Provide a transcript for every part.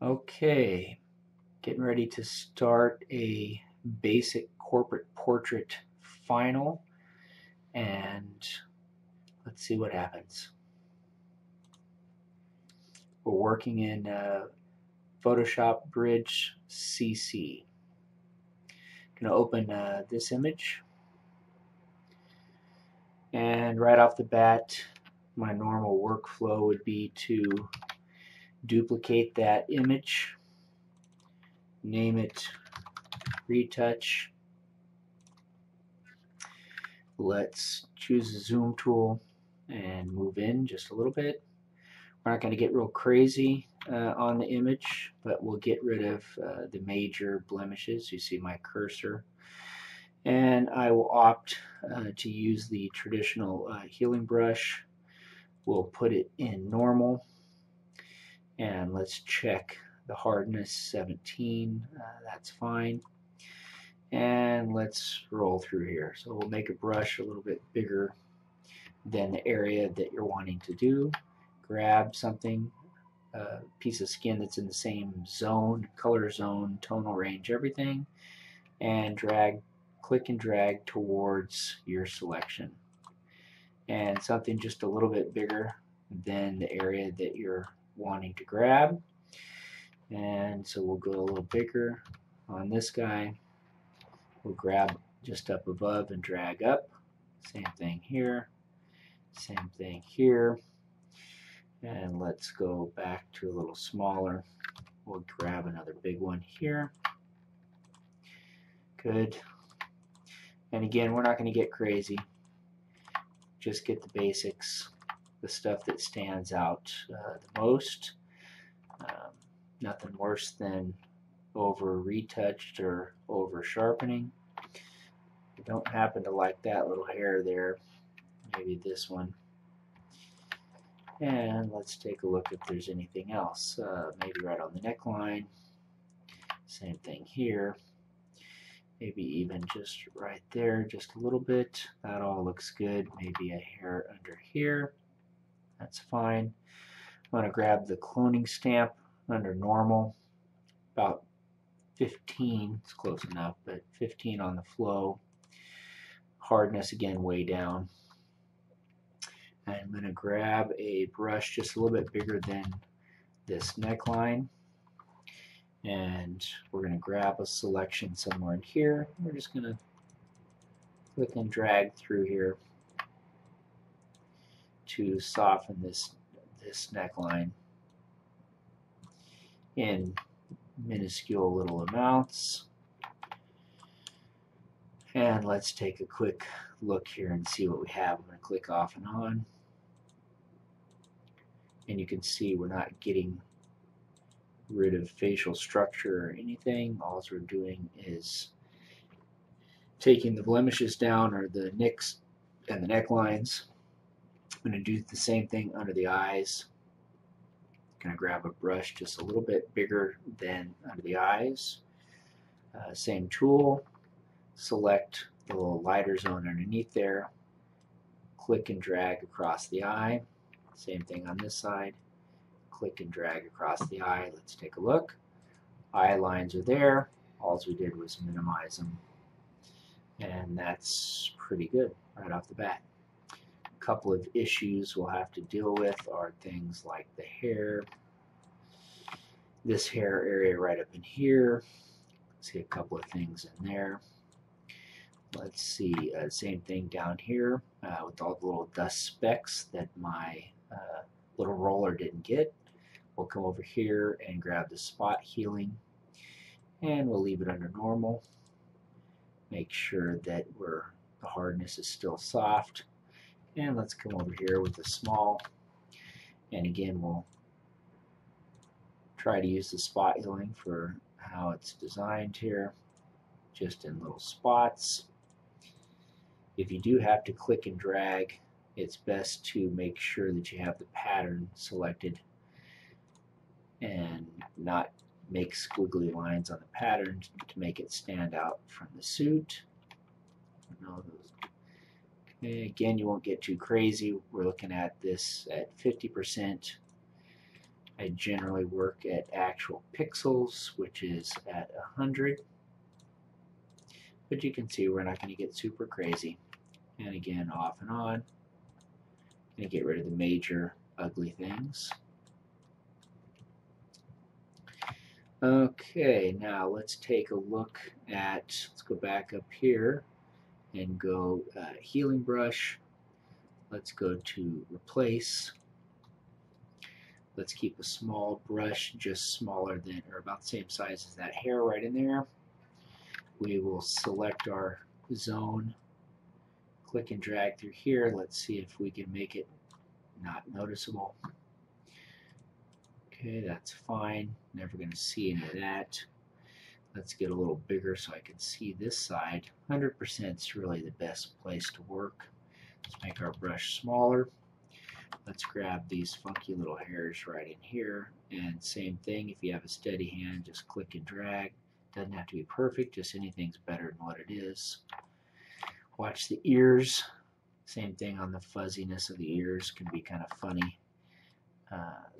Okay, getting ready to start a basic corporate portrait final, and let's see what happens. We're working in Photoshop Bridge CC. Going to open this image, and right off the bat, my normal workflow would be to duplicate that image, name it Retouch. Let's choose the zoom tool and move in just a little bit. We're not going to get real crazy on the image, but we'll get rid of the major blemishes. You see my cursor. And I will opt to use the traditional healing brush. We'll put it in normal. And let's check the hardness, 17. That's fine. And let's roll through here. So we'll make a brush a little bit bigger than the area that you're wanting to do. Grab something, a piece of skin that's in the same zone, color zone, tonal range, everything, and click and drag towards your selection. And something just a little bit bigger than the area that you're wanting to grab. And so we'll go a little bigger on this guy. We'll grab just up above and drag up. Same thing here. Same thing here. And let's go back to a little smaller. We'll grab another big one here. Good. And again, we're not going to get crazy. Just get the basics, the stuff that stands out the most. Nothing worse than over retouched or over sharpening. I don't happen to like that little hair there. Maybe this one. And let's take a look if there's anything else. Maybe right on the neckline. Same thing here. Maybe even just right there, just a little bit. That all looks good. Maybe a hair under here. That's fine. I'm going to grab the cloning stamp under normal. About 15. It's close enough, but 15 on the flow. Hardness again way down. I'm going to grab a brush just a little bit bigger than this neckline, and we're going to grab a selection somewhere in here. We're just going to click and drag through here to soften this neckline in minuscule little amounts. And let's take a quick look here and see what we have. I'm going to click off and on. And you can see we're not getting rid of facial structure or anything. All we're doing is taking the blemishes down, or the nicks and the necklines. I'm going to do the same thing under the eyes. I'm going to grab a brush just a little bit bigger than under the eyes. Same tool. Select the little lighter zone underneath there. Click and drag across the eye. Same thing on this side. Click and drag across the eye. Let's take a look. Eye lines are there. All we did was minimize them. And that's pretty good right off the bat. A couple of issues we'll have to deal with are things like the hair. This hair area right up in here. See a couple of things in there. Let's see, same thing down here with all the little dust specks that my little roller didn't get. We'll come over here and grab the spot healing, and we'll leave it under normal. Make sure that the hardness is still soft. And let's come over here with the small, and again we'll try to use the spot healing for how it's designed here, just in little spots. If you do have to click and drag, it's best to make sure that you have the pattern selected and not make squiggly lines on the pattern to make it stand out from the suit. Okay, again, you won't get too crazy. We're looking at this at 50%, I generally work at actual pixels, which is at 100. But you can see we're not going to get super crazy. And again, off and on. I'm going to get rid of the major ugly things. Okay, now let's take a look at, let's go back up here and go healing brush. Let's go to replace. Let's keep a small brush, just smaller than, or about the same size as that hair right in there. We will select our zone, click and drag through here. Let's see if we can make it not noticeable. Okay, that's fine. Never going to see any of that. Let's get a little bigger so I can see this side. 100% is really the best place to work. Let's make our brush smaller. Let's grab these funky little hairs right in here. And same thing, if you have a steady hand, just click and drag. Doesn't have to be perfect, just anything's better than what it is. Watch the ears. Same thing on the fuzziness of the ears, can be kind of funny.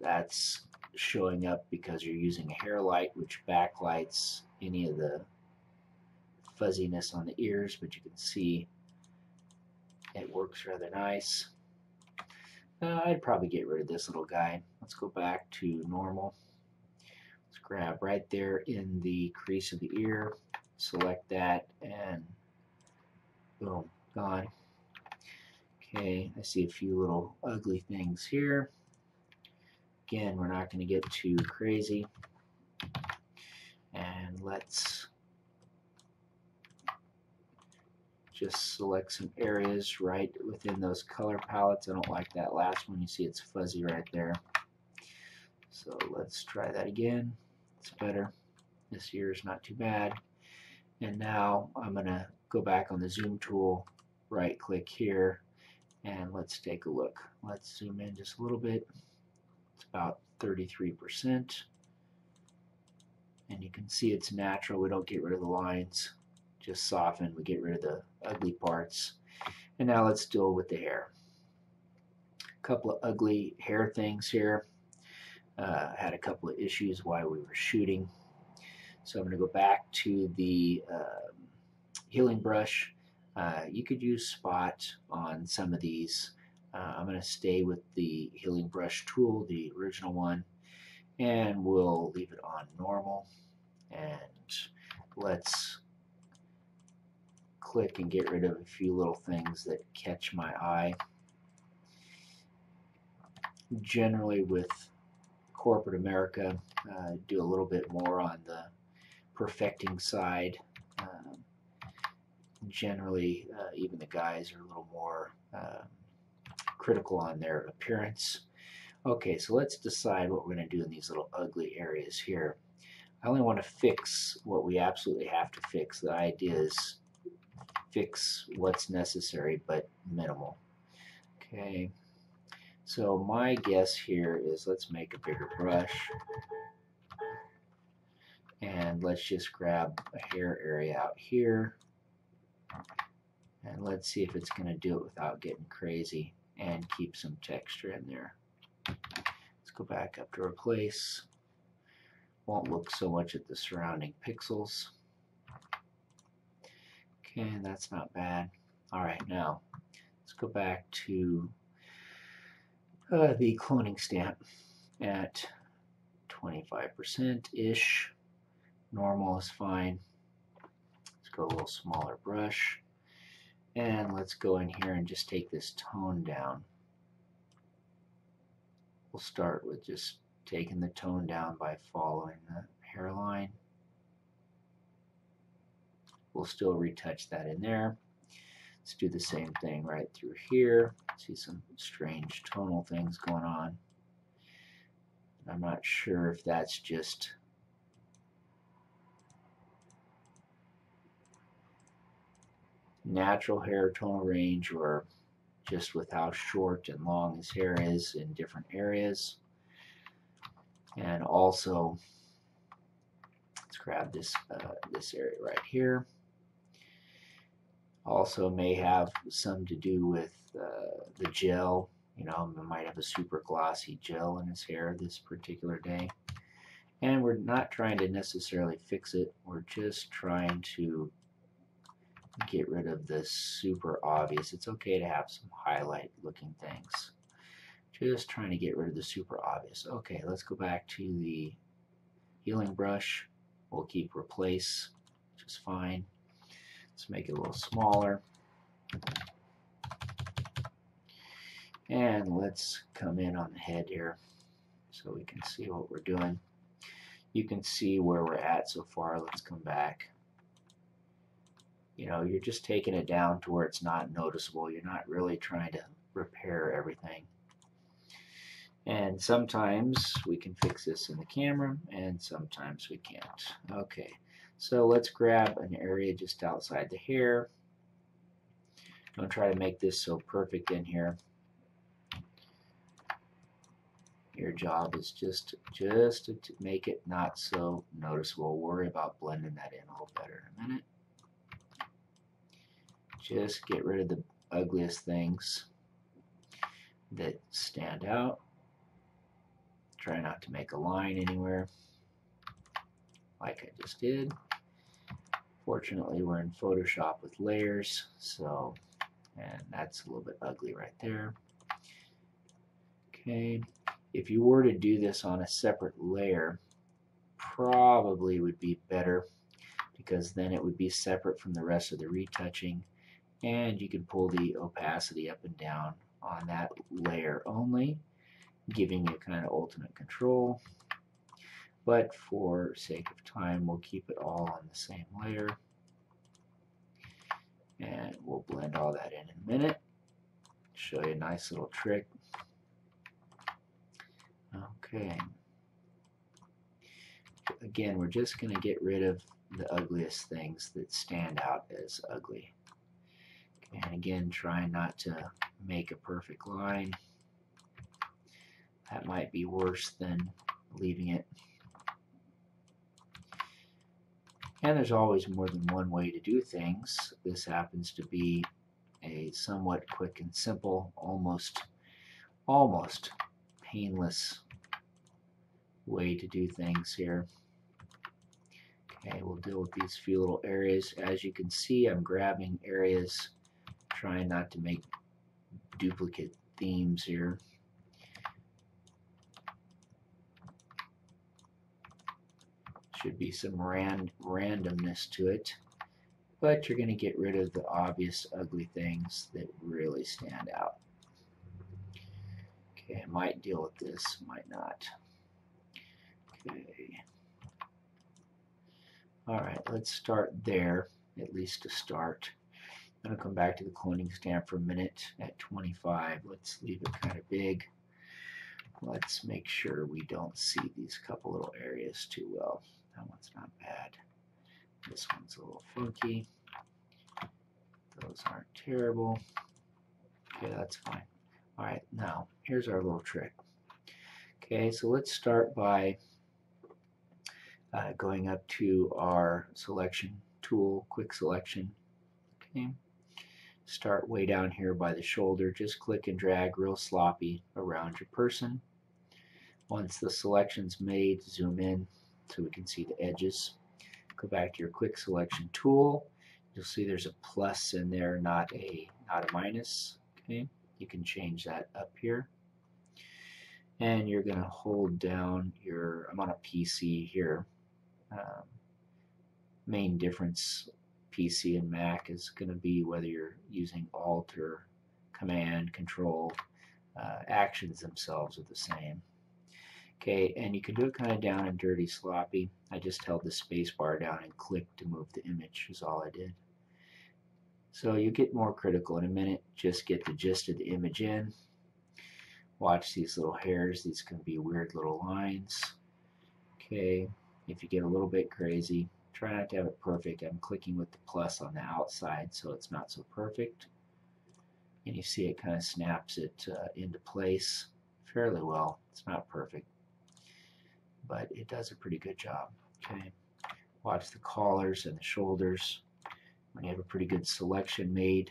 That's showing up because you're using a hair light, which backlights any of the fuzziness on the ears, but you can see it works rather nice. I'd probably get rid of this little guy. Let's go back to normal. Let's grab right there in the crease of the ear, select that, and boom, gone. Okay, I see a few little ugly things here. Again, we're not going to get too crazy. And let's just select some areas right within those color palettes. I don't like that last one. You see it's fuzzy right there. So let's try that again. It's better. This ear is not too bad. And now I'm going to go back on the zoom tool, right click here, and let's take a look. Let's zoom in just a little bit. It's about 33%. And you can see it's natural. We don't get rid of the lines, just soften. We get rid of the ugly parts. And now let's deal with the hair. A couple of ugly hair things here. Had a couple of issues while we were shooting. So I'm going to go back to the healing brush. You could use spot on some of these. I'm going to stay with the healing brush tool, the original one, and we'll leave it on normal. And let's click and get rid of a few little things that catch my eye. Generally with corporate America, do a little bit more on the perfecting side. Generally, even the guys are a little more critical on their appearance. Okay, so let's decide what we're going to do in these little ugly areas here. I only want to fix what we absolutely have to fix. The idea is fix what's necessary but minimal. Okay, so my guess here is let's make a bigger brush and let's just grab a hair area out here and let's see if it's going to do it without getting crazy and keep some texture in there. Let's go back up to replace. Won't look so much at the surrounding pixels. Okay, that's not bad. Alright, now let's go back to the cloning stamp at 25%-ish. Normal is fine. Let's go a little smaller brush. And let's go in here and just take this tone down. We'll start with just taking the tone down by following the hairline. We'll still retouch that in there. Let's do the same thing right through here. See some strange tonal things going on. I'm not sure if that's just natural hair tonal range or just with how short and long his hair is in different areas. And also, let's grab this this area right here. Also may have some to do with the gel You know, he might have a super glossy gel in his hair this particular day. And we're not trying to necessarily fix it. We're just trying to get rid of the super obvious. It's okay to have some highlight looking things. Just trying to get rid of the super obvious. Okay, let's go back to the healing brush. We'll keep replace, which is fine. Let's make it a little smaller. And let's come in on the head here so we can see what we're doing. You can see where we're at so far. Let's come back. You know, you're just taking it down to where it's not noticeable. You're not really trying to repair everything. And sometimes we can fix this in the camera, and sometimes we can't. Okay, so let's grab an area just outside the hair. Don't try to make this so perfect in here. Your job is just to make it not so noticeable. Worry about blending that in a little better in a minute. Just get rid of the ugliest things that stand out. Try not to make a line anywhere like I just did. Fortunately, we're in Photoshop with layers, so, and that's a little bit ugly right there. Okay, if you were to do this on a separate layer, probably would be better, because then it would be separate from the rest of the retouching, and you can pull the opacity up and down on that layer only, giving you kind of ultimate control. But for sake of time, we'll keep it all on the same layer, and we'll blend all that in a minute. Show you a nice little trick. Okay. Again, we're just going to get rid of the ugliest things that stand out as ugly. Okay, and again, try not to make a perfect line. That might be worse than leaving it. And there's always more than one way to do things. This happens to be a somewhat quick and simple, almost painless way to do things here. Okay, we'll deal with these few little areas. As you can see, I'm grabbing areas, trying not to make duplicate themes here. Should be some randomness to it, but you're going to get rid of the obvious ugly things that really stand out. Okay, I might deal with this, might not. Okay. Alright, let's start there, at least to start. I'm going to come back to the cloning stamp for a minute at 25. Let's leave it kind of big. Let's make sure we don't see these couple little areas too well. That one's not bad. This one's a little funky. Those aren't terrible. Okay, that's fine. Alright, now here's our little trick. Okay, so let's start by going up to our selection tool, quick selection. Okay, start way down here by the shoulder. Just click and drag real sloppy around your person. Once the selection's made, zoom in so we can see the edges. Go back to your quick selection tool. You'll see there's a plus in there, not a minus. Okay, you can change that up here. And you're going to hold down your, I'm on a PC here. Main difference PC and Mac is going to be whether you're using Alt or Command, Control. Actions themselves are the same. Okay, and you can do it kind of down and dirty, sloppy. I just held the space bar down and clicked to move the image, is all I did. So you get more critical in a minute. Just get the gist of the image in. Watch these little hairs. These can be weird little lines. Okay, if you get a little bit crazy, try not to have it perfect. I'm clicking with the plus on the outside so it's not so perfect. And you see it kind of snaps it into place fairly well. It's not perfect, but it does a pretty good job. Okay, watch the collars and the shoulders. When you have a pretty good selection made,